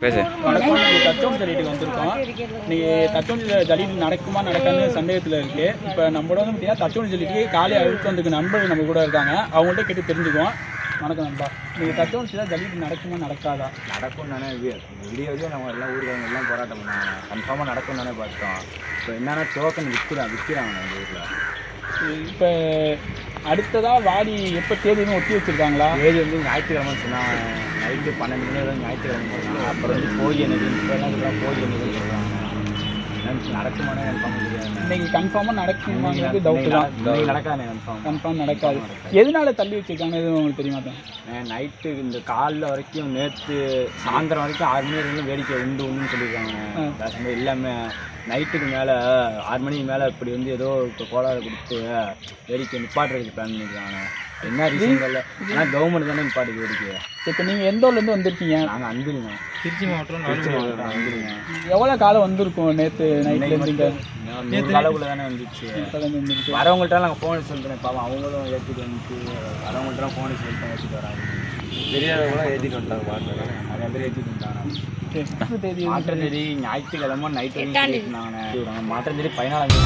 வணக்கம். தச்சோன் ஜல்லிட்டுக்கு வந்திருக்கோம். இன்னைக்கு தச்சோன் ஜல்லிட்டு நடக்குமா நடக்காதுன்னு சந்தேகத்தில் இருக்குது. இப்போ நம்மளோட வந்து பார்த்தீங்கன்னா தச்சோன் ஜல்லிட்டுக்கு காலையை அழுத்து வந்திருக்க நண்பர்கள் நம்ம கூட இருக்காங்க. அவங்கள்ட்ட கேட்டு தெரிஞ்சுக்குவோம். வணக்கம் நண்பா. நீங்கள் தச்சோன் ஜல்லிட்டு நடக்குமா நடக்காதா? நடக்கும் தானே வீடியோவே நம்ம எல்லாம் ஊருக்காரங்க எல்லாம் போராட்டம் பண்ணாங்க. கன்ஃபார்மாக நடக்கும் தானே பார்த்தோம். இப்போ என்னென்னா டோக்கன் விற்கிறாங்க எங்கள் ஊரில். இப்போ அடுத்ததாக வாடி எப்போ தேதின்னு ஒட்டி வச்சுருக்காங்களா? தேதி வந்து ஞாயிற்றுக்கிழமை சொன்னாங்க. நைட்டு 12 மணி வரை ஞாயிற்றுக்கிழமை சொன்னாங்க. அப்புறம் வந்து போய் என்னது இப்போ என்ன சொல்கிறாங்க, போய் என்னதுன்னு சொல்கிறாங்க. நடக்குமானே கன்ஃபார்ம் தெரியாது. இன்னைக்கு கன்ஃபார்மாக நடக்குமாங்கிறது டவுட்டு தான். இன்னைக்கு நடக்காது கன்ஃபார்ம் நடக்காது. எதனால தள்ளி வச்சுருக்காங்க எதுவும் உங்களுக்கு தெரியுமா தான்? நைட்டு இந்த காலைல வரைக்கும் நேற்று சாயந்தரம் வரைக்கும் 6 மணி வரைக்கும் வேடிக்கை உண்டுன்னு சொல்லியிருக்காங்க. பேசும்போது எல்லாமே நைட்டுக்கு மேலே 6 மணிக்கு மேலே இப்படி வந்து ஏதோ இப்போ கோளாறு கொடுத்து வேடிக்கை நிப்பாட்டுறதுக்கு பிளான் பண்ணியிருக்காங்க. என்ன ரீசன்களில் ஆனால் கவர்மெண்ட் தானே நிப்பாட்டுக்கு வேடிக்கை. இப்போ நீங்கள் எந்த ஊர்லேருந்து வந்திருக்கீங்க? நாங்கள் அன்பிலிங்க, திருச்சி மாவட்டம் அன்பிலிங்க. எவ்வளோ காலம் வந்திருக்கும்? நேற்று நைட்டு அளவுக்குள்ள தானே வந்துச்சு. வரவங்கள்ட்ட நாங்கள் ஃபோன் சொல்லிட்டேன். பாவம் அவங்களும் ஏற்றிட்டு வந்துட்டு வரவங்கள்ட்ட ஃபோன் சொல்லிட்டு ஏற்றிட்டு வராங்க. தெரியாதவங்களாம் ஏற்றிட்டு வந்துட்டாங்க. நிறைய பேர் ஏற்றிட்டு வந்துட்டாங்க. மாற்றம் தேதி ஞாயிற்றுக்கிழமை நைட்டு வரைக்கும் மாற்றம் தேதி 14.